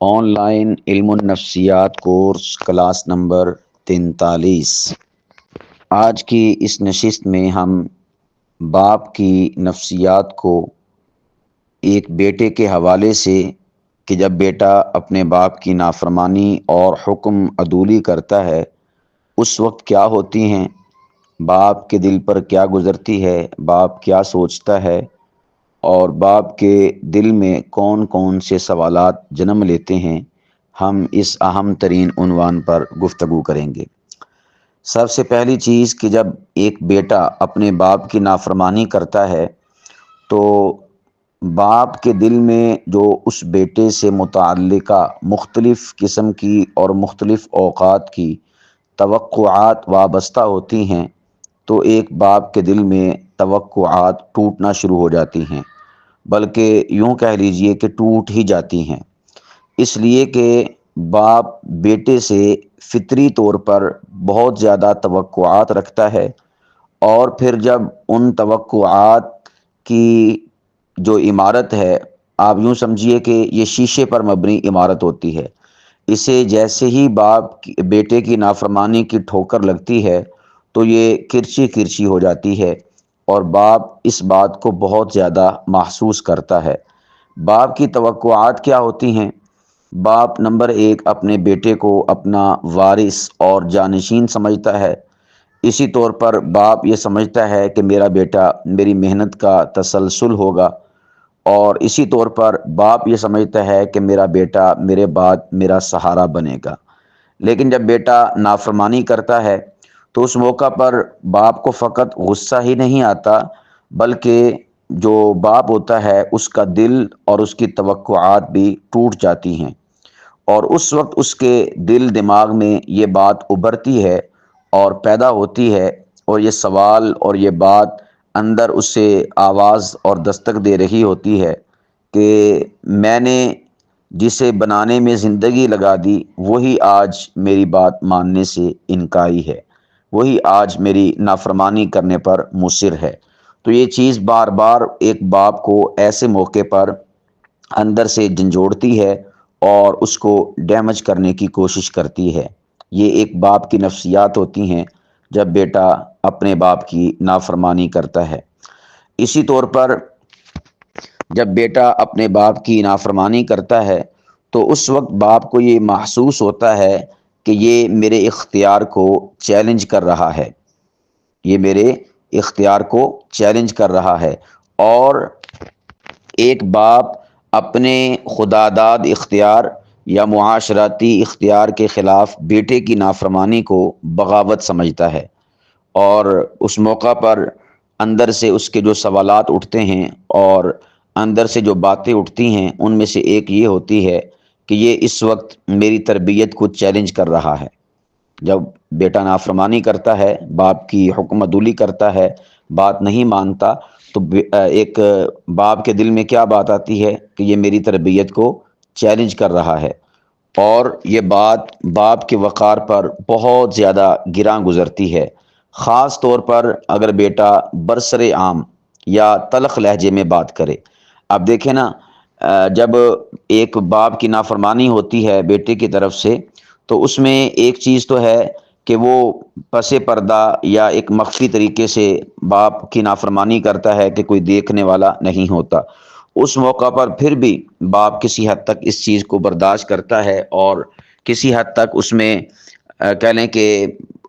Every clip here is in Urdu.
آن لائن علم النفسیات کورس کلاس نمبر 43۔ آج کی اس نشست میں ہم باپ کی نفسیات کو ایک بیٹے کے حوالے سے کہ جب بیٹا اپنے باپ کی نافرمانی اور حکم عدولی کرتا ہے اس وقت کیا ہوتی ہیں، باپ کے دل پر کیا گزرتی ہے، باپ کیا سوچتا ہے اور باپ کے دل میں کون کون سے سوالات جنم لیتے ہیں، ہم اس اہم ترین عنوان پر گفتگو کریں گے۔ سب سے پہلی چیز کہ جب ایک بیٹا اپنے باپ کی نافرمانی کرتا ہے تو باپ کے دل میں جو اس بیٹے سے متعلقہ مختلف قسم کی اور مختلف اوقات کی توقعات وابستہ ہوتی ہیں، تو ایک باپ کے دل میں توقعات ٹوٹنا شروع ہو جاتی ہیں، بلکہ یوں کہہ لیجئے کہ ٹوٹ ہی جاتی ہیں، اس لیے کہ باپ بیٹے سے فطری طور پر بہت زیادہ توقعات رکھتا ہے، اور پھر جب ان توقعات کی جو عمارت ہے، آپ یوں سمجھیے کہ یہ شیشے پر مبنی عمارت ہوتی ہے، اسے جیسے ہی باپ بیٹے کی نافرمانی کی ٹھوکر لگتی ہے تو یہ کرچی کرچی ہو جاتی ہے، اور باپ اس بات کو بہت زیادہ محسوس کرتا ہے۔ باپ کی توقعات کیا ہوتی ہیں؟ باپ نمبر ایک اپنے بیٹے کو اپنا وارث اور جانشین سمجھتا ہے۔ اسی طور پر باپ یہ سمجھتا ہے کہ میرا بیٹا میری محنت کا تسلسل ہوگا، اور اسی طور پر باپ یہ سمجھتا ہے کہ میرا بیٹا میرے بعد میرا سہارا بنے گا۔ لیکن جب بیٹا نافرمانی کرتا ہے تو اس موقع پر باپ کو فقط غصہ ہی نہیں آتا، بلکہ جو باپ ہوتا ہے اس کا دل اور اس کی توقعات بھی ٹوٹ جاتی ہیں، اور اس وقت اس کے دل دماغ میں یہ بات ابھرتی ہے اور پیدا ہوتی ہے، اور یہ سوال اور یہ بات اندر اس سے آواز اور دستک دے رہی ہوتی ہے کہ میں نے جسے بنانے میں زندگی لگا دی وہی آج میری بات ماننے سے انکاری ہے، وہی آج میری نافرمانی کرنے پر مصر ہے۔ تو یہ چیز بار بار ایک باپ کو ایسے موقع پر اندر سے جھنجھوڑتی ہے اور اس کو ڈیمیج کرنے کی کوشش کرتی ہے۔ یہ ایک باپ کی نفسیات ہوتی ہیں جب بیٹا اپنے باپ کی نافرمانی کرتا ہے۔ اسی طور پر جب بیٹا اپنے باپ کی نافرمانی کرتا ہے تو اس وقت باپ کو یہ محسوس ہوتا ہے کہ یہ میرے اختیار کو چیلنج کر رہا ہے، یہ میرے اختیار کو چیلنج کر رہا ہے، اور ایک باپ اپنے خداداد اختیار یا معاشرتی اختیار کے خلاف بیٹے کی نافرمانی کو بغاوت سمجھتا ہے، اور اس موقع پر اندر سے اس کے جو سوالات اٹھتے ہیں اور اندر سے جو باتیں اٹھتی ہیں ان میں سے ایک یہ ہوتی ہے کہ یہ اس وقت میری تربیت کو چیلنج کر رہا ہے۔ جب بیٹا نافرمانی کرتا ہے، باپ کی حکم عدولی کرتا ہے، بات نہیں مانتا، تو ایک باپ کے دل میں کیا بات آتی ہے کہ یہ میری تربیت کو چیلنج کر رہا ہے، اور یہ بات باپ کے وقار پر بہت زیادہ گراں گزرتی ہے، خاص طور پر اگر بیٹا برسر عام یا تلخ لہجے میں بات کرے۔ اب دیکھیں نا، جب ایک باپ کی نافرمانی ہوتی ہے بیٹے کی طرف سے تو اس میں ایک چیز تو ہے کہ وہ پس پردہ یا ایک مخفی طریقے سے باپ کی نافرمانی کرتا ہے کہ کوئی دیکھنے والا نہیں ہوتا۔ اس موقع پر پھر بھی باپ کسی حد تک اس چیز کو برداشت کرتا ہے، اور کسی حد تک اس میں کہہ لیں کہ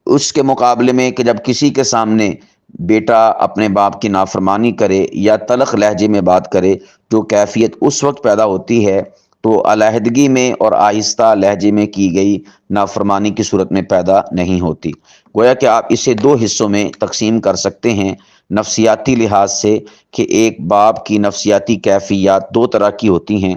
اس کے مقابلے میں کہ جب کسی کے سامنے بیٹا اپنے باپ کی نافرمانی کرے یا تلخ لہجے میں بات کرے، جو کیفیت اس وقت پیدا ہوتی ہے تو علیحدگی میں اور آہستہ لہجے میں کی گئی نافرمانی کی صورت میں پیدا نہیں ہوتی۔ گویا کہ آپ اسے دو حصوں میں تقسیم کر سکتے ہیں نفسیاتی لحاظ سے، کہ ایک باپ کی نفسیاتی کیفیات دو طرح کی ہوتی ہیں۔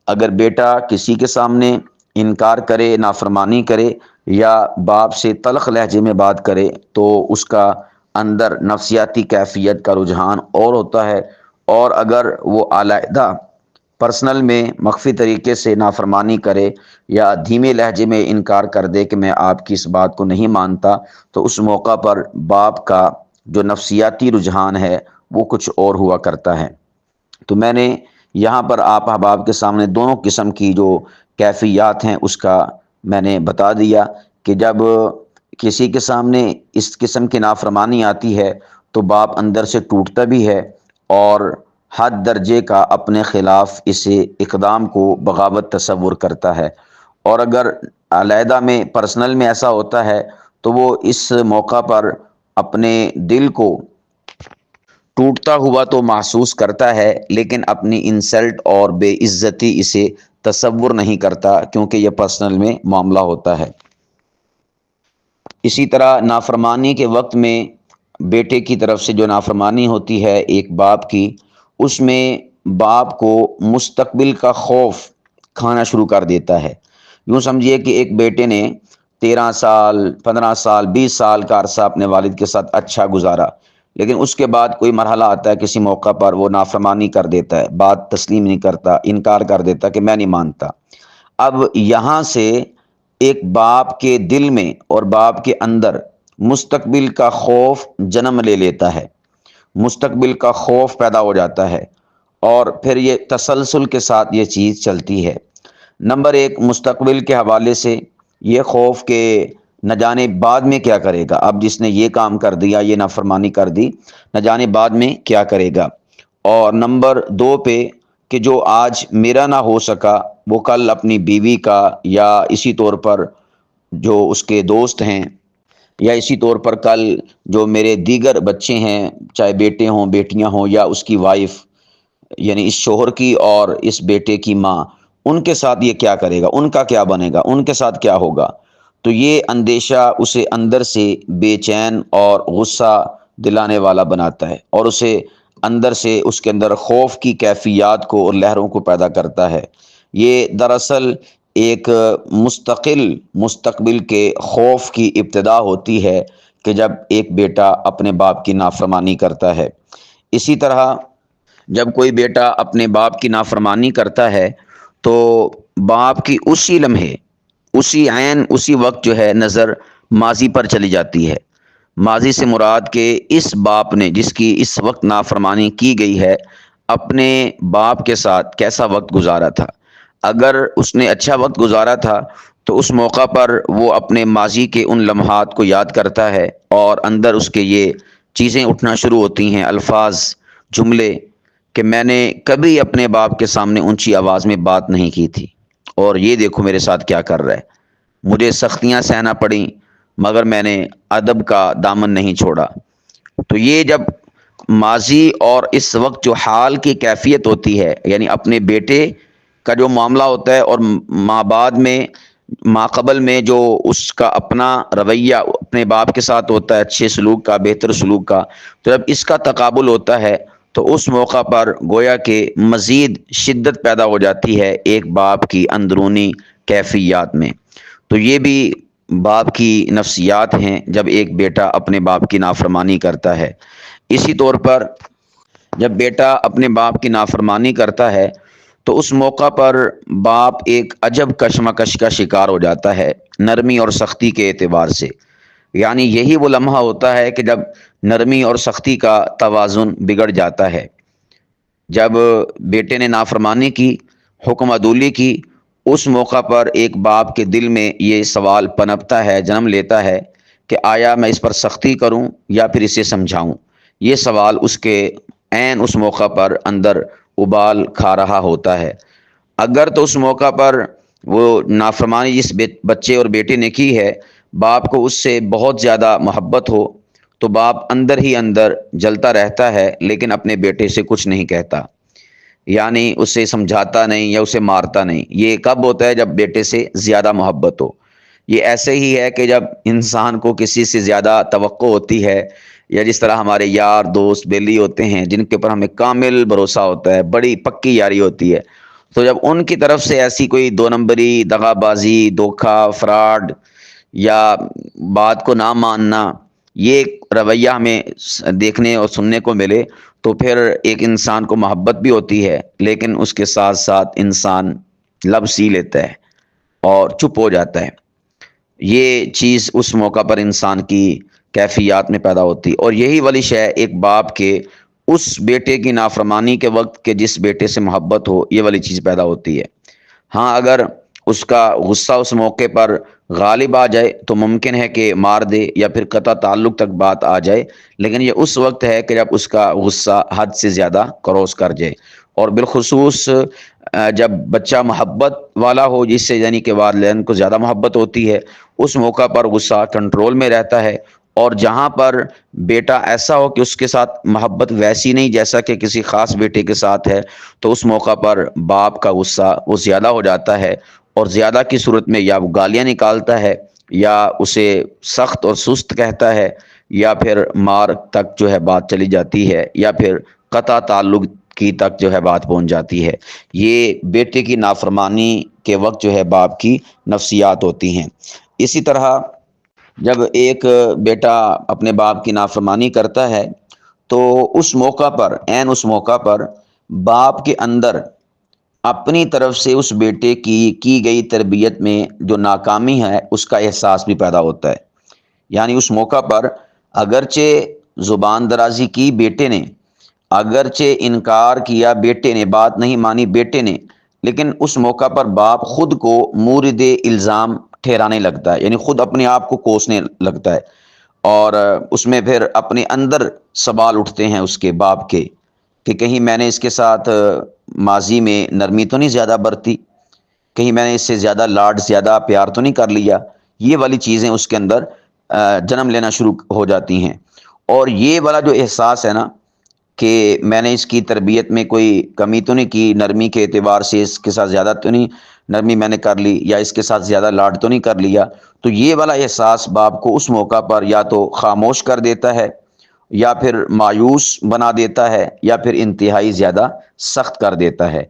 اگر بیٹا کسی کے سامنے انکار کرے، نافرمانی کرے، یا باپ سے تلخ لہجے میں بات کرے تو اس کا اندر نفسیاتی کیفیت کا رجحان اور ہوتا ہے، اور اگر وہ علیحدہ پرسنل میں مخفی طریقے سے نافرمانی کرے یا دھیمے لہجے میں انکار کر دے کہ میں آپ کی اس بات کو نہیں مانتا، تو اس موقع پر باپ کا جو نفسیاتی رجحان ہے وہ کچھ اور ہوا کرتا ہے۔ تو میں نے یہاں پر آپ احباب کے سامنے دونوں قسم کی جو کیفیات ہیں اس کا میں نے بتا دیا کہ جب کسی کے سامنے اس قسم کی نافرمانی آتی ہے تو باپ اندر سے ٹوٹتا بھی ہے اور حد درجے کا اپنے خلاف اسے اقدام کو بغاوت تصور کرتا ہے، اور اگر علیحدہ میں پرسنل میں ایسا ہوتا ہے تو وہ اس موقع پر اپنے دل کو ٹوٹتا ہوا تو محسوس کرتا ہے، لیکن اپنی انسلٹ اور بے عزتی اسے تصور نہیں کرتا کیونکہ یہ پرسنل میں معاملہ ہوتا ہے۔ اسی طرح نافرمانی کے وقت میں بیٹے کی طرف سے جو نافرمانی ہوتی ہے ایک باپ کی، اس میں باپ کو مستقبل کا خوف کھانا شروع کر دیتا ہے۔ یوں سمجھیے کہ ایک بیٹے نے 13 سال 15 سال 20 سال کا عرصہ اپنے والد کے ساتھ اچھا گزارا، لیکن اس کے بعد کوئی مرحلہ آتا ہے، کسی موقع پر وہ نافرمانی کر دیتا ہے، بات تسلیم نہیں کرتا، انکار کر دیتا کہ میں نہیں مانتا۔ اب یہاں سے ایک باپ کے دل میں اور باپ کے اندر مستقبل کا خوف جنم لے لیتا ہے، مستقبل کا خوف پیدا ہو جاتا ہے، اور پھر یہ تسلسل کے ساتھ یہ چیز چلتی ہے۔ نمبر ایک، مستقبل کے حوالے سے یہ خوف کہ نہ جانے بعد میں کیا کرے گا، اب جس نے یہ کام کر دیا، یہ نافرمانی کر دی، نہ جانے بعد میں کیا کرے گا۔ اور نمبر دو پہ کہ جو آج میرا نہ ہو سکا وہ کل اپنی بیوی کا، یا اسی طور پر جو اس کے دوست ہیں، یا اسی طور پر کل جو میرے دیگر بچے ہیں، چاہے بیٹے ہوں بیٹیاں ہوں، یا اس کی وائف یعنی اس شوہر کی اور اس بیٹے کی ماں، ان کے ساتھ یہ کیا کرے گا، ان کا کیا بنے گا، ان کے ساتھ کیا ہوگا۔ تو یہ اندیشہ اسے اندر سے بے چین اور غصہ دلانے والا بناتا ہے، اور اسے اندر سے اس کے اندر خوف کی کیفیات کو اور لہروں کو پیدا کرتا ہے۔ یہ دراصل ایک مستقبل کے خوف کی ابتدا ہوتی ہے کہ جب ایک بیٹا اپنے باپ کی نافرمانی کرتا ہے۔ اسی طرح جب کوئی بیٹا اپنے باپ کی نافرمانی کرتا ہے تو باپ کی اسی لمحے، اسی عین، اسی وقت جو ہے نظر ماضی پر چلی جاتی ہے۔ ماضی سے مراد کہ اس باپ نے جس کی اس وقت نافرمانی کی گئی ہے، اپنے باپ کے ساتھ کیسا وقت گزارا تھا۔ اگر اس نے اچھا وقت گزارا تھا تو اس موقع پر وہ اپنے ماضی کے ان لمحات کو یاد کرتا ہے، اور اندر اس کے یہ چیزیں اٹھنا شروع ہوتی ہیں، الفاظ، جملے، کہ میں نے کبھی اپنے باپ کے سامنے اونچی آواز میں بات نہیں کی تھی، اور یہ دیکھو میرے ساتھ کیا کر رہا ہے۔ مجھے سختیاں سہنا پڑیں مگر میں نے ادب کا دامن نہیں چھوڑا۔ تو یہ جب ماضی اور اس وقت جو حال کی کیفیت ہوتی ہے، یعنی اپنے بیٹے کا جو معاملہ ہوتا ہے، اور ماں بعد میں ماقبل میں جو اس کا اپنا رویہ اپنے باپ کے ساتھ ہوتا ہے، اچھے سلوک کا، بہتر سلوک کا، تو جب اس کا تقابل ہوتا ہے تو اس موقع پر گویا کہ مزید شدت پیدا ہو جاتی ہے ایک باپ کی اندرونی کیفیات میں۔ تو یہ بھی باپ کی نفسیات ہیں جب ایک بیٹا اپنے باپ کی نافرمانی کرتا ہے۔ اسی طور پر جب بیٹا اپنے باپ کی نافرمانی کرتا ہے تو اس موقع پر باپ ایک عجب کشمکش کا شکار ہو جاتا ہے، نرمی اور سختی کے اعتبار سے۔ یعنی یہی وہ لمحہ ہوتا ہے کہ جب نرمی اور سختی کا توازن بگڑ جاتا ہے۔ جب بیٹے نے نافرمانی کی، حکم عدولی کی، اس موقع پر ایک باپ کے دل میں یہ سوال پنپتا ہے، جنم لیتا ہے کہ آیا میں اس پر سختی کروں یا پھر اسے سمجھاؤں۔ یہ سوال اس کے عین اس موقع پر اندر ابال کھا رہا ہوتا ہے۔ اگر تو اس موقع پر وہ نافرمانی جس بچے اور بیٹے نے کی ہے، باپ کو اس سے بہت زیادہ محبت ہو تو باپ اندر ہی اندر جلتا رہتا ہے، لیکن اپنے بیٹے سے کچھ نہیں کہتا، یعنی اسے سمجھاتا نہیں یا اسے مارتا نہیں۔ یہ کب ہوتا ہے؟ جب بیٹے سے زیادہ محبت ہو۔ یہ ایسے ہی ہے کہ جب انسان کو کسی سے زیادہ توقع ہوتی ہے، یا جس طرح ہمارے یار دوست بیلی ہوتے ہیں جن کے اوپر ہمیں کامل بھروسہ ہوتا ہے، بڑی پکی یاری ہوتی ہے، تو جب ان کی طرف سے ایسی کوئی دو نمبری، دغا بازی، دھوکہ، فراڈ یا بات کو نہ ماننا، یہ رویہ ہمیں دیکھنے اور سننے کو ملے، تو پھر ایک انسان کو محبت بھی ہوتی ہے، لیکن اس کے ساتھ ساتھ انسان لب سی لیتا ہے اور چپ ہو جاتا ہے۔ یہ چیز اس موقع پر انسان کی کیفیات میں پیدا ہوتی، اور یہی والی شے ایک باپ کے اس بیٹے کی نافرمانی کے وقت کہ جس بیٹے سے محبت ہو، یہ والی چیز پیدا ہوتی ہے۔ ہاں، اگر اس کا غصہ اس موقع پر غالب آ جائے تو ممکن ہے کہ مار دے یا پھر قطع تعلق تک بات آ جائے، لیکن یہ اس وقت ہے کہ جب اس کا غصہ حد سے زیادہ کراس کر جائے، اور بالخصوص جب بچہ محبت والا ہو، جس سے یعنی کہ والدین کو زیادہ محبت ہوتی ہے، اس موقع پر غصہ کنٹرول میں رہتا ہے۔ اور جہاں پر بیٹا ایسا ہو کہ اس کے ساتھ محبت ویسی نہیں جیسا کہ کسی خاص بیٹے کے ساتھ ہے، تو اس موقع پر باپ کا غصہ وہ زیادہ ہو جاتا ہے، اور زیادہ کی صورت میں یا وہ گالیاں نکالتا ہے، یا اسے سخت اور سست کہتا ہے، یا پھر مار تک جو ہے بات چلی جاتی ہے، یا پھر قطع تعلق کی تک جو ہے بات پہنچ جاتی ہے۔ یہ بیٹے کی نافرمانی کے وقت جو ہے باپ کی نفسیات ہوتی ہیں۔ اسی طرح جب ایک بیٹا اپنے باپ کی نافرمانی کرتا ہے تو اس موقع پر اس موقع پر باپ کے اندر اپنی طرف سے اس بیٹے کی گئی تربیت میں جو ناکامی ہے اس کا احساس بھی پیدا ہوتا ہے۔ یعنی اس موقع پر اگرچہ زبان درازی کی بیٹے نے، اگرچہ انکار کیا بیٹے نے، بات نہیں مانی بیٹے نے، لیکن اس موقع پر باپ خود کو مورد الزام ٹھہرانے لگتا ہے، یعنی خود اپنے آپ کو کوسنے لگتا ہے، اور اس میں پھر اپنے اندر سوال اٹھتے ہیں اس کے باپ کے کہ کہیں میں نے اس کے ساتھ ماضی میں نرمی تو نہیں زیادہ برتی، کہیں میں نے اس سے زیادہ لاڈ، زیادہ پیار تو نہیں کر لیا۔ یہ والی چیزیں اس کے اندر جنم لینا شروع ہو جاتی ہیں، اور یہ والا جو احساس ہے نا کہ میں نے اس کی تربیت میں کوئی کمی تو نہیں کی، نرمی کے اعتبار سے اس کے ساتھ زیادہ تو نہیں نرمی میں نے کر لی، یا اس کے ساتھ زیادہ لاڈ تو نہیں کر لیا، تو یہ والا احساس باپ کو اس موقع پر یا تو خاموش کر دیتا ہے، یا پھر مایوس بنا دیتا ہے، یا پھر انتہائی زیادہ سخت کر دیتا ہے۔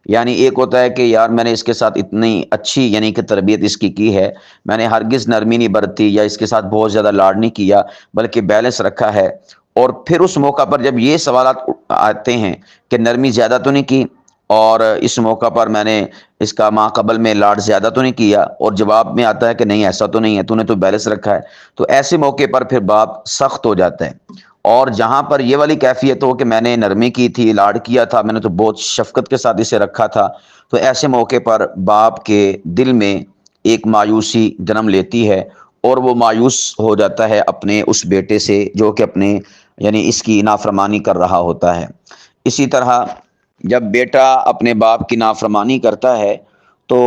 یعنی ایک ہوتا ہے کہ یار میں نے اس کے ساتھ اتنی اچھی یعنی کہ تربیت اس کی ہے، میں نے ہرگز نرمی نہیں برتی یا اس کے ساتھ بہت زیادہ لاڈ نہیں کیا، بلکہ بیلنس رکھا ہے، اور پھر اس موقع پر جب یہ سوالات آتے ہیں کہ نرمی زیادہ تو نہیں کی، اور اس موقع پر میں نے اس کا ماں قبل میں لاڈ زیادہ تو نہیں کیا، اور جواب میں آتا ہے کہ نہیں ایسا تو نہیں ہے، تو نے تو بیلنس رکھا ہے، تو ایسے موقع پر پھر باپ سخت ہو جاتا ہے۔ اور جہاں پر یہ والی کیفیت ہو کہ میں نے نرمی کی تھی، لاڈ کیا تھا، میں نے تو بہت شفقت کے ساتھ اسے رکھا تھا، تو ایسے موقع پر باپ کے دل میں ایک مایوسی جنم لیتی ہے، اور وہ مایوس ہو جاتا ہے اپنے اس بیٹے سے جو کہ اپنے یعنی اس کی نافرمانی کر رہا ہوتا ہے۔ اسی طرح جب بیٹا اپنے باپ کی نافرمانی کرتا ہے تو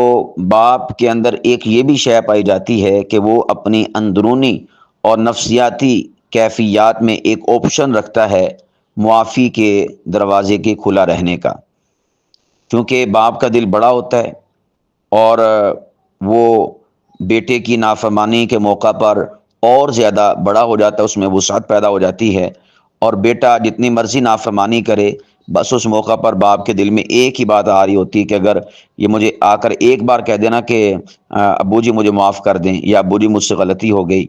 باپ کے اندر ایک یہ بھی شے پائی جاتی ہے کہ وہ اپنی اندرونی اور نفسیاتی کیفیات میں ایک آپشن رکھتا ہے معافی کے دروازے کے کھلا رہنے کا، کیونکہ باپ کا دل بڑا ہوتا ہے، اور وہ بیٹے کی نافرمانی کے موقع پر اور زیادہ بڑا ہو جاتا ہے، اس میں وسعت پیدا ہو جاتی ہے، اور بیٹا جتنی مرضی نافرمانی کرے، بس اس موقع پر باپ کے دل میں ایک ہی بات آ رہی ہوتی ہے کہ اگر یہ مجھے آ کر ایک بار کہہ دینا کہ ابو جی مجھے معاف کر دیں، یا ابو جی مجھ سے غلطی ہو گئی،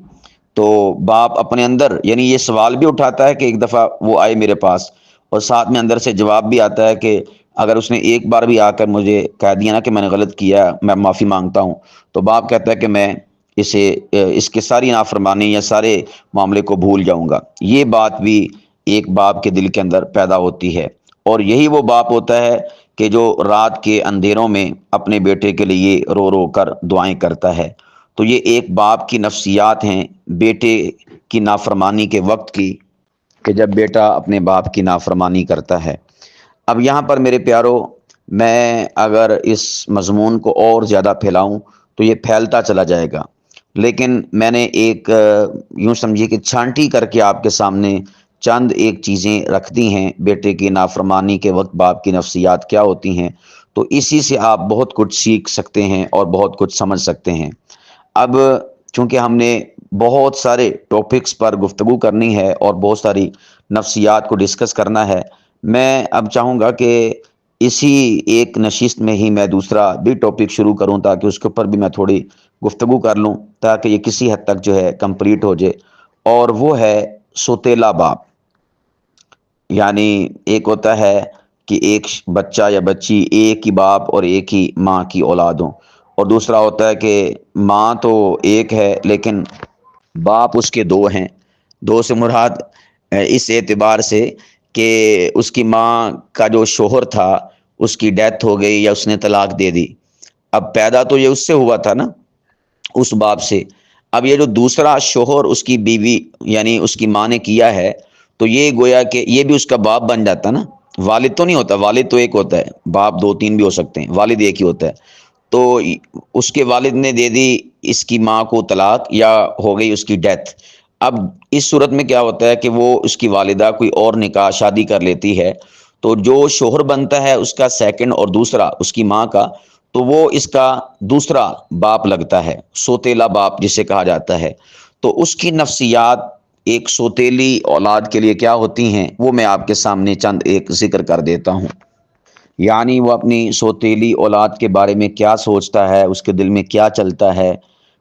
تو باپ اپنے اندر یعنی یہ سوال بھی اٹھاتا ہے کہ ایک دفعہ وہ آئے میرے پاس، اور ساتھ میں اندر سے جواب بھی آتا ہے کہ اگر اس نے ایک بار بھی آ کر مجھے کہہ دیا نا کہ میں نے غلط کیا، میں معافی مانگتا ہوں، تو باپ کہتا ہے کہ میں اس کے ساری نافرمانی یا سارے معاملے کو بھول جاؤں گا۔ یہ بات بھی ایک باپ کے دل کے اندر پیدا ہوتی ہے، اور یہی وہ باپ ہوتا ہے کہ جو رات کے اندھیروں میں اپنے بیٹے کے لیے رو رو کر دعائیں کرتا ہے۔ تو یہ ایک باپ کی نفسیات ہیں بیٹے کی نافرمانی کے وقت کی، کہ جب بیٹا اپنے باپ کی نافرمانی کرتا ہے۔ اب یہاں پر میرے پیارو، میں اگر اس مضمون کو اور زیادہ پھیلاؤں تو یہ پھیلتا چلا جائے گا، لیکن میں نے ایک یوں سمجھیے کہ چھانٹی کر کے آپ کے سامنے چند ایک چیزیں رکھ دی ہیں بیٹے کی نافرمانی کے وقت باپ کی نفسیات کیا ہوتی ہیں، تو اسی سے آپ بہت کچھ سیکھ سکتے ہیں اور بہت کچھ سمجھ سکتے ہیں۔ اب چونکہ ہم نے بہت سارے ٹاپکس پر گفتگو کرنی ہے اور بہت ساری نفسیات کو ڈسکس کرنا ہے، میں اب چاہوں گا کہ اسی ایک نشست میں ہی میں دوسرا بھی ٹاپک شروع کروں، تاکہ اس کے اوپر بھی میں تھوڑی گفتگو کر لوں، تاکہ یہ کسی حد تک جو ہے کمپلیٹ ہو جائے، اور وہ ہے سوتیلا باپ۔ یعنی ایک ہوتا ہے کہ ایک بچہ یا بچی ایک ہی باپ اور ایک ہی ماں کی اولاد ہوں، اور دوسرا ہوتا ہے کہ ماں تو ایک ہے لیکن باپ اس کے دو ہیں۔ دو سے مراد اس اعتبار سے کہ اس کی ماں کا جو شوہر تھا اس کی ڈیتھ ہو گئی یا اس نے طلاق دے دی، اب پیدا تو یہ اس سے ہوا تھا نا، اس باپ سے۔ اب یہ جو دوسرا شوہر اس کی بیوی یعنی اس کی ماں نے کیا ہے، تو یہ گویا کہ یہ بھی اس کا باپ بن جاتا نا۔ والد تو نہیں ہوتا، والد تو ایک ہوتا ہے، باپ دو تین بھی ہو سکتے ہیں، والد ایک ہی ہوتا ہے۔ تو اس کے والد نے دے دی اس کی ماں کو طلاق، یا ہو گئی اس کی ڈیتھ۔ اب اس صورت میں کیا ہوتا ہے کہ وہ اس کی والدہ کوئی اور نکاح شادی کر لیتی ہے، تو جو شوہر بنتا ہے اس کا سیکنڈ اور دوسرا اس کی ماں کا، تو وہ اس کا دوسرا باپ لگتا ہے، سوتیلا باپ جسے کہا جاتا ہے۔ تو اس کی نفسیات ایک سوتیلی اولاد کے لیے کیا ہوتی ہیں، وہ میں آپ کے سامنے چند ایک ذکر کر دیتا ہوں۔ یعنی وہ اپنی سوتیلی اولاد کے بارے میں کیا سوچتا ہے، اس کے دل میں کیا چلتا ہے،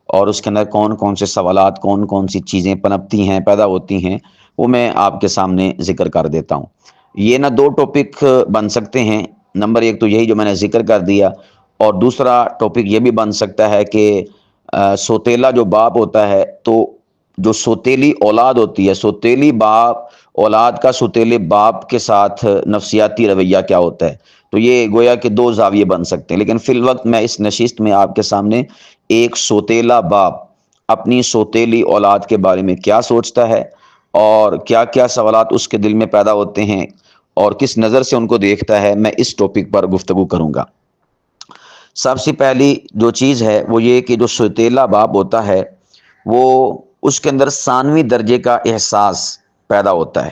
اور اس کے اندر کون کون سے سوالات، کون کون سی چیزیں پنپتی ہیں، پیدا ہوتی ہیں، وہ میں آپ کے سامنے ذکر کر دیتا ہوں۔ یہ نہ دو ٹاپک بن سکتے ہیں، نمبر ایک تو یہی جو میں نے ذکر کر دیا، اور دوسرا ٹاپک یہ بھی بن سکتا ہے کہ سوتیلا جو باپ ہوتا ہے، تو جو سوتیلی اولاد ہوتی ہے، سوتیلی باپ اولاد کا سوتیلے باپ کے ساتھ نفسیاتی رویہ کیا ہوتا ہے، تو یہ گویا کہ دو زاویے بن سکتے ہیں۔ لیکن فی الوقت میں اس نشست میں آپ کے سامنے ایک سوتیلا باپ اپنی سوتیلی اولاد کے بارے میں کیا سوچتا ہے، اور کیا کیا سوالات اس کے دل میں پیدا ہوتے ہیں، اور کس نظر سے ان کو دیکھتا ہے، میں اس ٹاپک پر گفتگو کروں گا۔ سب سے پہلی جو چیز ہے وہ یہ کہ جو سوتیلا باپ ہوتا ہے، وہ اس کے اندر ثانوی درجے کا احساس پیدا ہوتا ہے۔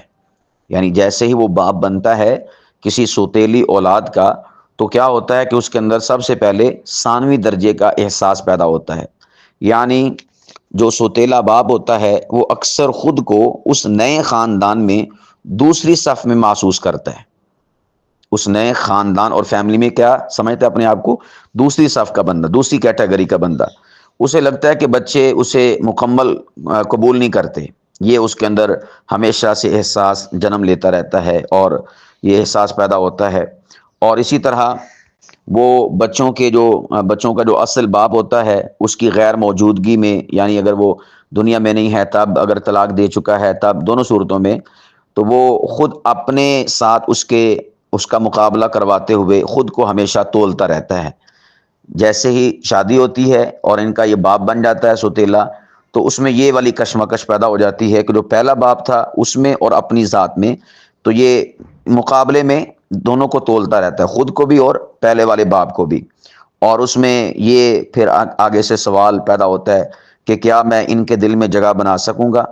یعنی جیسے ہی وہ باپ بنتا ہے کسی سوتیلی اولاد کا، تو کیا ہوتا ہے کہ اس کے اندر سب سے پہلے ثانوی درجے کا احساس پیدا ہوتا ہے۔ یعنی جو سوتیلا باپ ہوتا ہے وہ اکثر خود کو اس نئے خاندان میں دوسری صف میں محسوس کرتا ہے۔ اس نئے خاندان اور فیملی میں کیا سمجھتا ہے اپنے آپ کو؟ دوسری صف کا بندہ، دوسری کیٹیگری کا بندہ۔ اسے لگتا ہے کہ بچے اسے مکمل قبول نہیں کرتے۔ یہ اس کے اندر ہمیشہ سے احساس جنم لیتا رہتا ہے، اور یہ احساس پیدا ہوتا ہے۔ اور اسی طرح وہ بچوں کا جو اصل باپ ہوتا ہے، اس کی غیر موجودگی میں، یعنی اگر وہ دنیا میں نہیں ہے تب، اگر طلاق دے چکا ہے تب، دونوں صورتوں میں، تو وہ خود اپنے ساتھ اس کا مقابلہ کرواتے ہوئے خود کو ہمیشہ تولتا رہتا ہے۔ جیسے ہی شادی ہوتی ہے اور ان کا یہ باپ بن جاتا ہے سوتیلا، تو اس میں یہ والی کشمکش پیدا ہو جاتی ہے کہ جو پہلا باپ تھا اس میں اور اپنی ذات میں، تو یہ مقابلے میں دونوں کو تولتا رہتا ہے، خود کو بھی اور پہلے والے باپ کو بھی۔ اور اس میں یہ پھر آگے سے سوال پیدا ہوتا ہے کہ کیا میں ان کے دل میں جگہ بنا سکوں گا،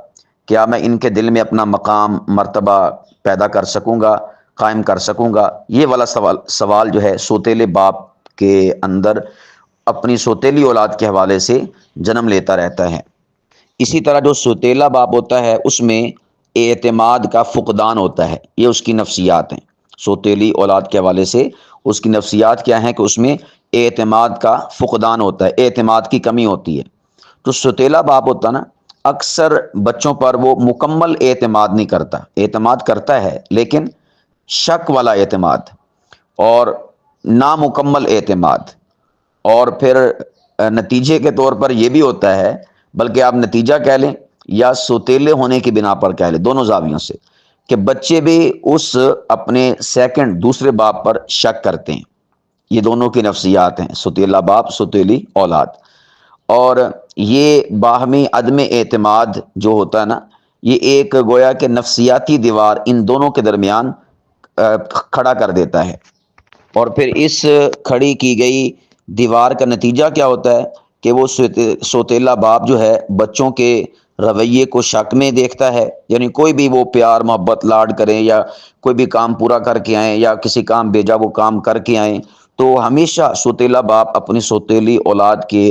کیا میں ان کے دل میں اپنا مقام مرتبہ پیدا کر سکوں گا، قائم کر سکوں گا۔ یہ والا سوال جو ہے سوتیلے باپ کے اندر اپنی سوتیلی اولاد کے حوالے سے جنم لیتا رہتا ہے۔ اسی طرح جو سوتیلا باپ ہوتا ہے اس میں اعتماد کا فقدان ہوتا ہے، یہ اس کی نفسیات ہیں۔ سوتیلی اولاد کے حوالے سے اس کی نفسیات کیا ہیں کہ اس میں اعتماد کا فقدان ہوتا ہے، اعتماد کی کمی ہوتی ہے۔ تو سوتیلا باپ ہوتا نا، اکثر بچوں پر وہ مکمل اعتماد نہیں کرتا، اعتماد کرتا ہے لیکن شک والا اعتماد اور نامکمل اعتماد۔ اور پھر نتیجے کے طور پر یہ بھی ہوتا ہے، بلکہ آپ نتیجہ کہہ لیں یا سوتیلے ہونے کی بنا پر کہہ لیں، دونوں زاویوں سے، کہ بچے بھی اس اپنے سیکنڈ دوسرے باپ پر شک کرتے ہیں۔ یہ دونوں کی نفسیات ہیں، سوتیلا باپ، سوتیلی اولاد۔ اور یہ باہمی عدم اعتماد جو ہوتا ہے نا، یہ ایک گویا کہ نفسیاتی دیوار ان دونوں کے درمیان کھڑا کر دیتا ہے۔ اور پھر اس کھڑی کی گئی دیوار کا نتیجہ کیا ہوتا ہے کہ وہ سوتیلا باپ جو ہے بچوں کے رویے کو شک میں دیکھتا ہے۔ یعنی کوئی بھی وہ پیار محبت لاڈ کریں، یا کوئی بھی کام پورا کر کے آئیں، یا کسی کام بھیجا وہ کام کر کے آئیں، تو ہمیشہ سوتیلا باپ اپنی سوتیلی اولاد کے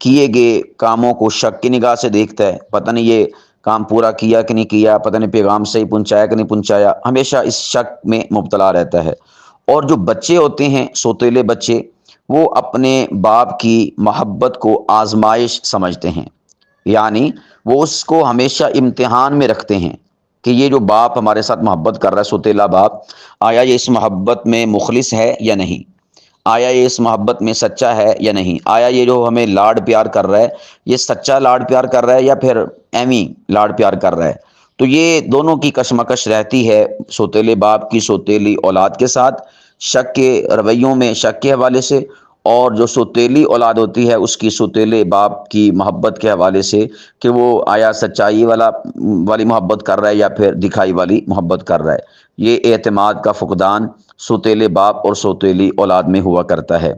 کیے گئے کاموں کو شک کی نگاہ سے دیکھتا ہے۔ پتہ نہیں یہ کام پورا کیا کہ نہیں کیا، پتہ نہیں پیغام صحیح پہنچایا کہ نہیں پہنچایا، ہمیشہ اس شک میں مبتلا رہتا ہے۔ اور جو بچے ہوتے ہیں سوتیلے بچے، وہ اپنے باپ کی محبت کو آزمائش سمجھتے ہیں۔ یعنی وہ اس کو ہمیشہ امتحان میں رکھتے ہیں کہ یہ جو باپ ہمارے ساتھ محبت کر رہا ہے، سوتیلا باپ، آیا یہ اس محبت میں مخلص ہے یا نہیں، آیا یہ اس محبت میں سچا ہے یا نہیں، آیا یہ جو ہمیں لاڈ پیار کر رہا ہے یہ سچا لاڈ پیار کر رہا ہے یا پھر ایویں لاڈ پیار کر رہا ہے۔ تو یہ دونوں کی کشمکش رہتی ہے سوتیلے باپ کی سوتیلی اولاد کے ساتھ، شک کے رویوں میں، شک کے حوالے سے، اور جو سوتیلی اولاد ہوتی ہے اس کی سوتیلے باپ کی محبت کے حوالے سے کہ وہ آیا سچائی والی محبت کر رہا ہے یا پھر دکھائی والی محبت کر رہا ہے، یہ اعتماد کا فقدان سوتیلے باپ اور سوتیلی اولاد میں ہوا کرتا ہے۔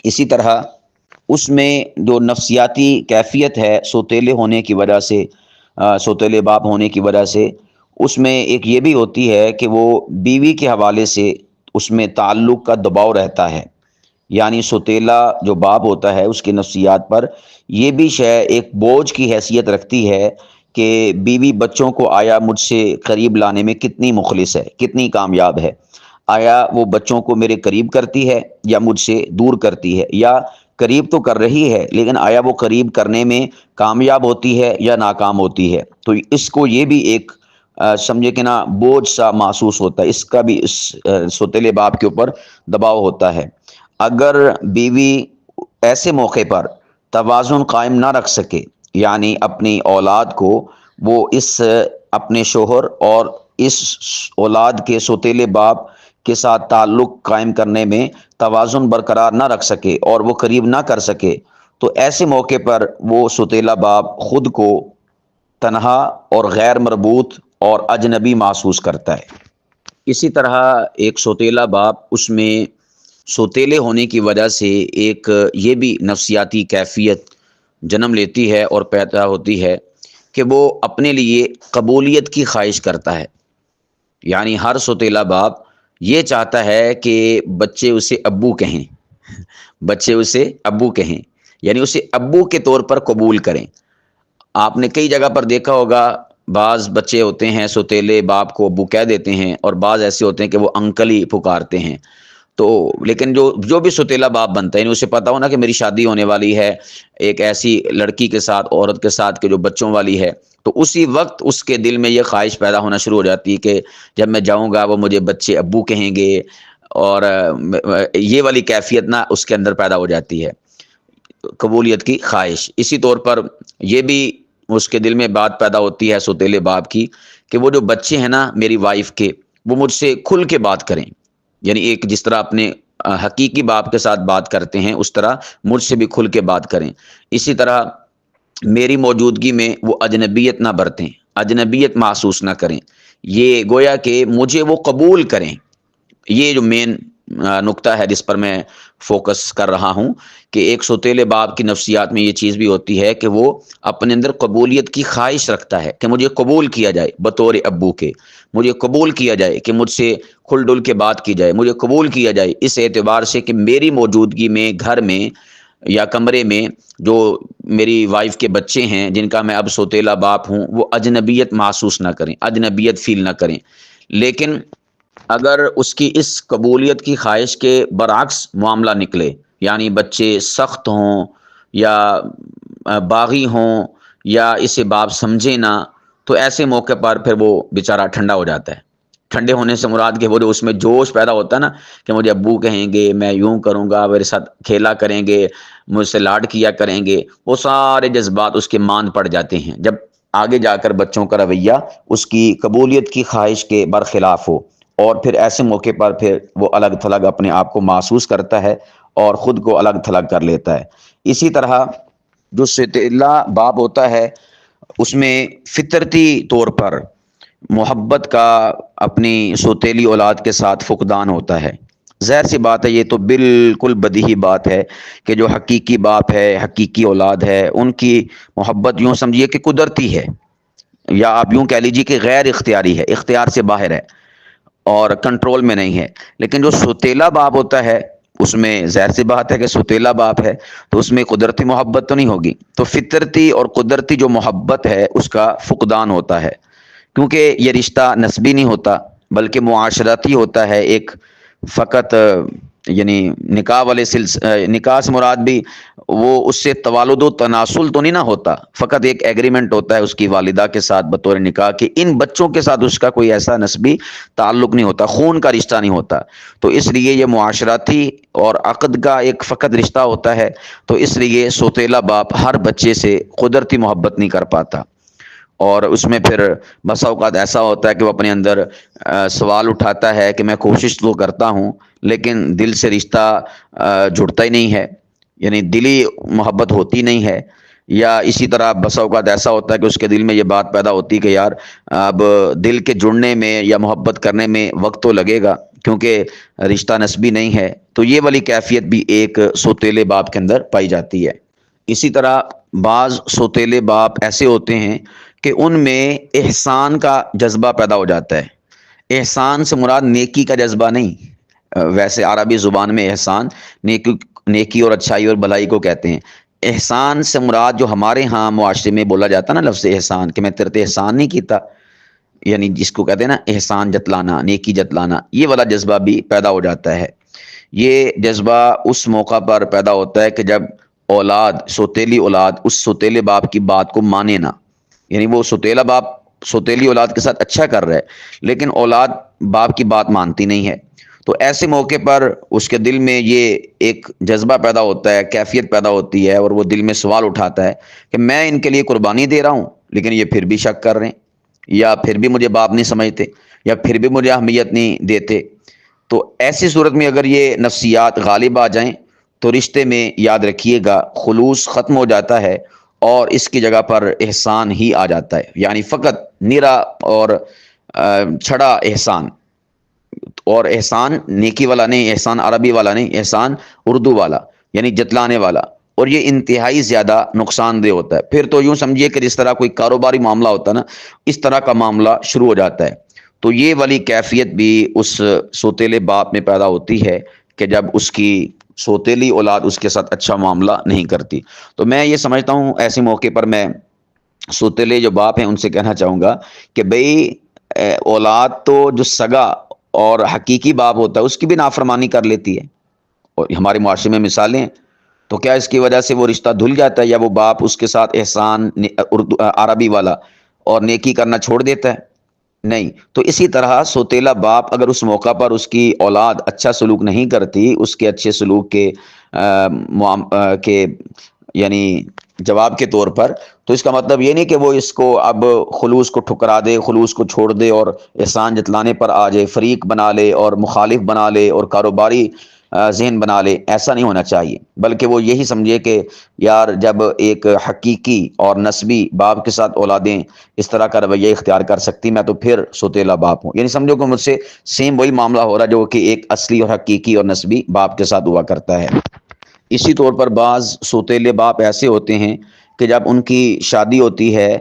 اسی طرح اس میں جو نفسیاتی کیفیت ہے سوتیلے ہونے کی وجہ سے، سوتیلے باپ ہونے کی وجہ سے، اس میں ایک یہ بھی ہوتی ہے کہ وہ بیوی کے حوالے سے اس میں تعلق کا دباؤ رہتا ہے، یعنی سوتیلا جو باپ ہوتا ہے اس کی نفسیات پر یہ بھی شے ایک بوجھ کی حیثیت رکھتی ہے کہ بیوی بچوں کو آیا مجھ سے قریب لانے میں کتنی مخلص ہے، کتنی کامیاب ہے، آیا وہ بچوں کو میرے قریب کرتی ہے یا مجھ سے دور کرتی ہے، یا قریب تو کر رہی ہے لیکن آیا وہ قریب کرنے میں کامیاب ہوتی ہے یا ناکام ہوتی ہے۔ تو اس کو یہ بھی ایک سمجھے کہ نا بوجھ سا محسوس ہوتا ہے، اس کا بھی اس سوتیلے باپ کے اوپر دباؤ ہوتا ہے۔ اگر بیوی ایسے موقع پر توازن قائم نہ رکھ سکے، یعنی اپنی اولاد کو وہ اس اپنے شوہر اور اس اولاد کے سوتیلے باپ کے ساتھ تعلق قائم کرنے میں توازن برقرار نہ رکھ سکے اور وہ قریب نہ کر سکے، تو ایسے موقع پر وہ سوتیلا باپ خود کو تنہا اور غیر مربوط اور اجنبی محسوس کرتا ہے۔ اسی طرح ایک سوتیلا باپ اس میں سوتیلے ہونے کی وجہ سے ایک یہ بھی نفسیاتی کیفیت جنم لیتی ہے اور پیدا ہوتی ہے کہ وہ اپنے لیے قبولیت کی خواہش کرتا ہے، یعنی ہر سوتیلا باپ یہ چاہتا ہے کہ بچے اسے ابو کہیں، بچے اسے ابو کہیں، یعنی اسے ابو کے طور پر قبول کریں۔ آپ نے کئی جگہ پر دیکھا ہوگا بعض بچے ہوتے ہیں سوتیلے باپ کو ابو کہہ دیتے ہیں، اور بعض ایسے ہوتے ہیں کہ وہ انکل ہی پکارتے ہیں۔ تو لیکن جو بھی سوتیلا باپ بنتا ہے یعنی اسے پتا ہونا کہ میری شادی ہونے والی ہے ایک ایسی لڑکی کے ساتھ، عورت کے ساتھ کہ جو بچوں والی ہے، تو اسی وقت اس کے دل میں یہ خواہش پیدا ہونا شروع ہو جاتی ہے کہ جب میں جاؤں گا وہ مجھے بچے ابو کہیں گے، اور یہ والی کیفیت نا اس کے اندر پیدا ہو جاتی ہے، قبولیت کی خواہش۔ اسی طور پر یہ بھی اس کے دل میں بات پیدا ہوتی ہے سوتیلے باپ کی کہ وہ جو بچے ہیں نا میری وائف کے، وہ مجھ سے کھل کے بات کریں، یعنی ایک جس طرح اپنے حقیقی باپ کے ساتھ بات کرتے ہیں اس طرح مجھ سے بھی کھل کے بات کریں۔ اسی طرح میری موجودگی میں وہ اجنبیت نہ برتیں، اجنبیت محسوس نہ کریں، یہ گویا کہ مجھے وہ قبول کریں۔ یہ جو مین نقطہ ہے جس پر میں فوکس کر رہا ہوں کہ ایک سوتیلے باپ کی نفسیات میں یہ چیز بھی ہوتی ہے کہ وہ اپنے اندر قبولیت کی خواہش رکھتا ہے کہ مجھے قبول کیا جائے بطور ابو کے، مجھے قبول کیا جائے کہ مجھ سے کھل ڈل کے بات کی جائے، مجھے قبول کیا جائے اس اعتبار سے کہ میری موجودگی میں گھر میں یا کمرے میں جو میری وائف کے بچے ہیں جن کا میں اب سوتیلا باپ ہوں وہ اجنبیت محسوس نہ کریں، اجنبیت فیل نہ کریں۔ لیکن اگر اس کی اس قبولیت کی خواہش کے برعکس معاملہ نکلے، یعنی بچے سخت ہوں یا باغی ہوں یا اسے باپ سمجھے نہ، تو ایسے موقع پر پھر وہ بیچارہ ٹھنڈا ہو جاتا ہے۔ ٹھنڈے ہونے سے مراد کہ وہ جو اس میں جوش پیدا ہوتا ہے نا کہ مجھے ابو کہیں گے، میں یوں کروں گا، میرے ساتھ کھیلا کریں گے، مجھ سے لاڈ کیا کریں گے، وہ سارے جذبات اس کے ماند پڑ جاتے ہیں جب آگے جا کر بچوں کا رویہ اس کی قبولیت کی خواہش کے برخلاف ہو، اور پھر ایسے موقع پر پھر وہ الگ تھلگ اپنے آپ کو محسوس کرتا ہے اور خود کو الگ تھلگ کر لیتا ہے۔ اسی طرح جو سوتیلا باپ ہوتا ہے اس میں فطرتی طور پر محبت کا اپنی سوتیلی اولاد کے ساتھ فقدان ہوتا ہے۔ ظاہر سی بات ہے، یہ تو بالکل بدیہی بات ہے کہ جو حقیقی باپ ہے، حقیقی اولاد ہے، ان کی محبت یوں سمجھیے کہ قدرتی ہے، یا آپ یوں کہہ لیجیے کہ غیر اختیاری ہے، اختیار سے باہر ہے اور کنٹرول میں نہیں ہے۔ لیکن جو سوتیلا باپ ہوتا ہے اس میں ظاہر سی بات ہے کہ سوتیلا باپ ہے تو اس میں قدرتی محبت تو نہیں ہوگی، تو فطرتی اور قدرتی جو محبت ہے اس کا فقدان ہوتا ہے، کیونکہ یہ رشتہ نسبی نہیں ہوتا بلکہ معاشرتی ہوتا ہے۔ ایک فقط یعنی نکاح والے نکاح سے مراد بھی وہ اس سے توالد و تناسل تو نہیں نہ ہوتا، فقط ایک ایگریمنٹ ہوتا ہے اس کی والدہ کے ساتھ بطور نکاح کہ ان بچوں کے ساتھ اس کا کوئی ایسا نسبی تعلق نہیں ہوتا، خون کا رشتہ نہیں ہوتا، تو اس لیے یہ معاشرتی اور عقد کا ایک فقط رشتہ ہوتا ہے۔ تو اس لیے سوتیلا باپ ہر بچے سے قدرتی محبت نہیں کر پاتا، اور اس میں پھر بسا اوقات ایسا ہوتا ہے کہ وہ اپنے اندر سوال اٹھاتا ہے کہ میں کوشش تو کرتا ہوں لیکن دل سے رشتہ جڑتا ہی نہیں ہے، یعنی دلی محبت ہوتی نہیں ہے. یا اسی طرح بسا اوقات ایسا ہوتا ہے کہ اس کے دل میں یہ بات پیدا ہوتی کہ یار اب دل کے جڑنے میں یا محبت کرنے میں وقت تو لگے گا کیونکہ رشتہ نسبی نہیں ہے. تو یہ والی کیفیت بھی ایک سوتیلے باپ کے اندر پائی جاتی ہے. اسی طرح بعض سوتیلے باپ ایسے ہوتے ہیں کہ ان میں احسان کا جذبہ پیدا ہو جاتا ہے. احسان سے مراد نیکی کا جذبہ نہیں، ویسے عربی زبان میں احسان نیکی اور اچھائی اور بھلائی کو کہتے ہیں. احسان سے مراد جو ہمارے ہاں معاشرے میں بولا جاتا ہے نا لفظ احسان، کہ میں تیرے تے احسان نہیں کیتا، یعنی جس کو کہتے ہیں نا احسان جتلانا، نیکی جتلانا، یہ والا جذبہ بھی پیدا ہو جاتا ہے. یہ جذبہ اس موقع پر پیدا ہوتا ہے کہ جب اولاد، سوتیلی اولاد اس سوتیلے باپ کی بات کو مانے نہ، یعنی وہ سوتیلا باپ سوتیلی اولاد کے ساتھ اچھا کر رہا ہے لیکن اولاد باپ کی بات مانتی نہیں ہے. تو ایسے موقع پر اس کے دل میں یہ ایک جذبہ پیدا ہوتا ہے، کیفیت پیدا ہوتی ہے، اور وہ دل میں سوال اٹھاتا ہے کہ میں ان کے لیے قربانی دے رہا ہوں لیکن یہ پھر بھی شک کر رہے ہیں، یا پھر بھی مجھے باپ نہیں سمجھتے، یا پھر بھی مجھے اہمیت نہیں دیتے. تو ایسی صورت میں اگر یہ نفسیات غالب آ جائیں تو رشتے میں یاد رکھیے گا خلوص ختم ہو جاتا ہے اور اس کی جگہ پر احسان ہی آ جاتا ہے، یعنی فقط نیرا اور چھڑا احسان. اور احسان نیکی والا نہیں، احسان عربی والا نہیں، احسان اردو والا، یعنی جتلانے والا. اور یہ انتہائی زیادہ نقصان دہ ہوتا ہے. پھر تو یوں سمجھیے کہ جس طرح کوئی کاروباری معاملہ ہوتا ہے نا، اس طرح کا معاملہ شروع ہو جاتا ہے. تو یہ والی کیفیت بھی اس سوتیلے باپ میں پیدا ہوتی ہے کہ جب اس کی سوتیلی اولاد اس کے ساتھ اچھا معاملہ نہیں کرتی. تو میں یہ سمجھتا ہوں ایسے موقع پر میں سوتیلے جو باپ ہیں ان سے کہنا چاہوں گا کہ بھئی اولاد تو جو سگا اور حقیقی باپ ہوتا ہے اس کی بھی نافرمانی کر لیتی ہے، اور ہمارے معاشرے میں مثالیں ہیں. تو کیا اس کی وجہ سے وہ رشتہ دھل جاتا ہے، یا وہ باپ اس کے ساتھ احسان اردو عربی والا اور نیکی کرنا چھوڑ دیتا ہے؟ نہیں. تو اسی طرح سوتیلا باپ اگر اس موقع پر اس کی اولاد اچھا سلوک نہیں کرتی، اس کے اچھے سلوک کے یعنی جواب کے طور پر، تو اس کا مطلب یہ نہیں کہ وہ اس کو اب خلوص کو ٹھکرا دے، خلوص کو چھوڑ دے اور احسان جتلانے پر آ جائے، فریق بنا لے اور مخالف بنا لے اور کاروباری ذہن بنا لے. ایسا نہیں ہونا چاہیے، بلکہ وہ یہی سمجھے کہ یار جب ایک حقیقی اور نسبی باپ کے ساتھ اولادیں اس طرح کا رویہ اختیار کر سکتی، میں تو پھر سوتیلا باپ ہوں. یعنی سمجھو کہ مجھ سے سیم وہی معاملہ ہو رہا جو کہ ایک اصلی اور حقیقی اور نسبی باپ کے ساتھ ہوا کرتا ہے. اسی طور پر بعض سوتیلے باپ ایسے ہوتے ہیں کہ جب ان کی شادی ہوتی ہے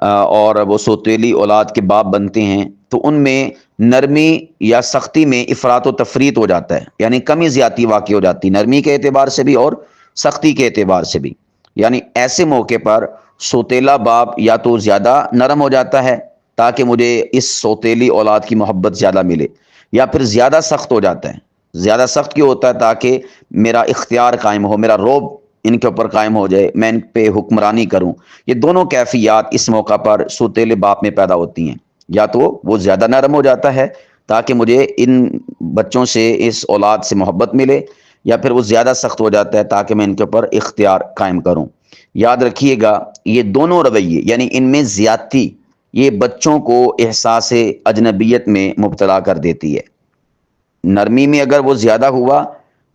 اور وہ سوتیلی اولاد کے باپ بنتے ہیں تو ان میں نرمی یا سختی میں افراط و تفریط ہو جاتا ہے، یعنی کمی زیادتی واقع ہو جاتی، نرمی کے اعتبار سے بھی اور سختی کے اعتبار سے بھی. یعنی ایسے موقع پر سوتیلا باپ یا تو زیادہ نرم ہو جاتا ہے تاکہ مجھے اس سوتیلی اولاد کی محبت زیادہ ملے، یا پھر زیادہ سخت ہو جاتا ہے. زیادہ سخت کیوں ہوتا ہے؟ تاکہ میرا اختیار قائم ہو، میرا روب ان کے اوپر قائم ہو جائے، میں ان پہ حکمرانی کروں. یہ دونوں کیفیات اس موقع پر سوتیلے باپ میں پیدا ہوتی ہیں. یا تو وہ زیادہ نرم ہو جاتا ہے تاکہ مجھے ان بچوں سے، اس اولاد سے محبت ملے، یا پھر وہ زیادہ سخت ہو جاتا ہے تاکہ میں ان کے اوپر اختیار قائم کروں. یاد رکھیے گا یہ دونوں رویے، یعنی ان میں زیادتی، یہ بچوں کو احساس اجنبیت میں مبتلا کر دیتی ہے. نرمی میں اگر وہ زیادہ ہوا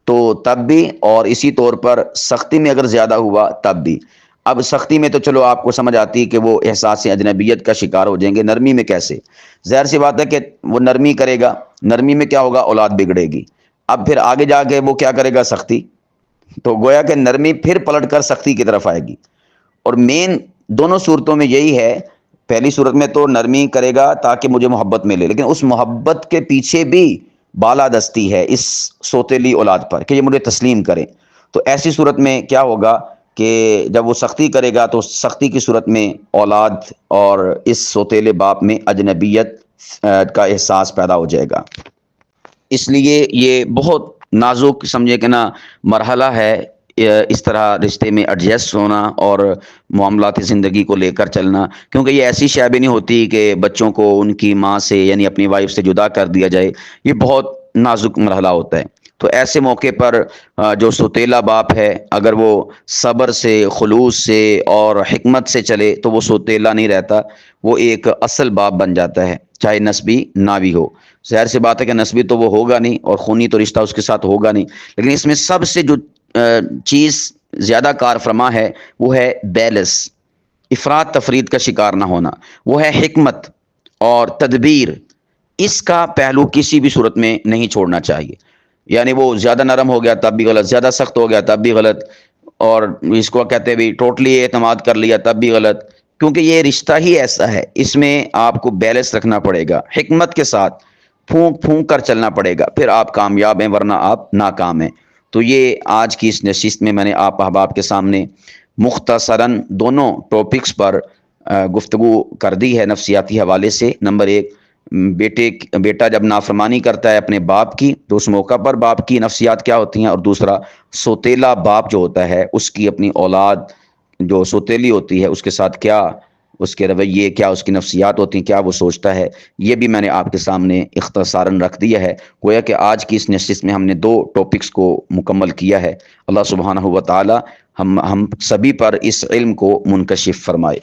تو تب بھی، اور اسی طور پر سختی میں اگر زیادہ ہوا تب بھی. اب سختی میں تو چلو آپ کو سمجھ آتی ہے کہ وہ احساس اجنبیت کا شکار ہو جائیں گے، نرمی میں کیسے؟ ظاہر سی بات ہے کہ وہ نرمی کرے گا، نرمی میں کیا ہوگا؟ اولاد بگڑے گی. اب پھر آگے جا کے وہ کیا کرے گا؟ سختی. تو گویا کہ نرمی پھر پلٹ کر سختی کی طرف آئے گی. اور مین دونوں صورتوں میں یہی ہے، پہلی صورت میں تو نرمی کرے گا تاکہ مجھے محبت ملے، لیکن اس محبت کے پیچھے بھی بالادستی ہے اس سوتیلی اولاد پر کہ یہ مجھے تسلیم کرے. تو ایسی صورت میں کیا ہوگا کہ جب وہ سختی کرے گا تو سختی کی صورت میں اولاد اور اس سوتیلے باپ میں اجنبیت کا احساس پیدا ہو جائے گا. اس لیے یہ بہت نازک سمجھے کہ نا مرحلہ ہے اس طرح رشتے میں ایڈجسٹ ہونا اور معاملات زندگی کو لے کر چلنا، کیونکہ یہ ایسی شے بھی نہیں ہوتی کہ بچوں کو ان کی ماں سے یعنی اپنی وائف سے جدا کر دیا جائے. یہ بہت نازک مرحلہ ہوتا ہے. تو ایسے موقع پر جو سوتیلا باپ ہے اگر وہ صبر سے، خلوص سے اور حکمت سے چلے تو وہ سوتیلا نہیں رہتا، وہ ایک اصل باپ بن جاتا ہے، چاہے نسبی نہ بھی ہو۔ ظاہر سی بات ہے کہ نسبی تو وہ ہوگا نہیں اور خونی تو رشتہ اس کے ساتھ ہوگا نہیں، لیکن اس میں سب سے جو چیز زیادہ کار فرما ہے وہ ہے بیلنس، افراد تفرید کا شکار نہ ہونا، وہ ہے حکمت اور تدبیر۔ اس کا پہلو کسی بھی صورت میں نہیں چھوڑنا چاہیے، یعنی وہ زیادہ نرم ہو گیا تب بھی غلط، زیادہ سخت ہو گیا تب بھی غلط، اور اس کو کہتے ہیں بھی ٹوٹلی اعتماد کر لیا تب بھی غلط، کیونکہ یہ رشتہ ہی ایسا ہے، اس میں آپ کو بیلنس رکھنا پڑے گا، حکمت کے ساتھ پھونک پھونک کر چلنا پڑے گا، پھر آپ کامیاب ہیں ورنہ آپ ناکام ہیں۔ تو یہ آج کی اس نشست میں میں نے آپ احباب کے سامنے مختصراً دونوں ٹاپکس پر گفتگو کر دی ہے نفسیاتی حوالے سے۔ نمبر ایک، بیٹا جب نافرمانی کرتا ہے اپنے باپ کی تو اس موقع پر باپ کی نفسیات کیا ہوتی ہیں، اور دوسرا سوتیلا باپ جو ہوتا ہے اس کی اپنی اولاد جو سوتیلی ہوتی ہے اس کے ساتھ کیا اس کے رویے، کیا اس کی نفسیات ہوتی ہیں، کیا وہ سوچتا ہے، یہ بھی میں نے آپ کے سامنے اختصاراً رکھ دیا ہے۔ گویا کہ آج کی اس نشست میں ہم نے دو ٹاپکس کو مکمل کیا ہے۔ اللہ سبحانہ و تعالی ہم سبھی پر اس علم کو منکشف فرمائے۔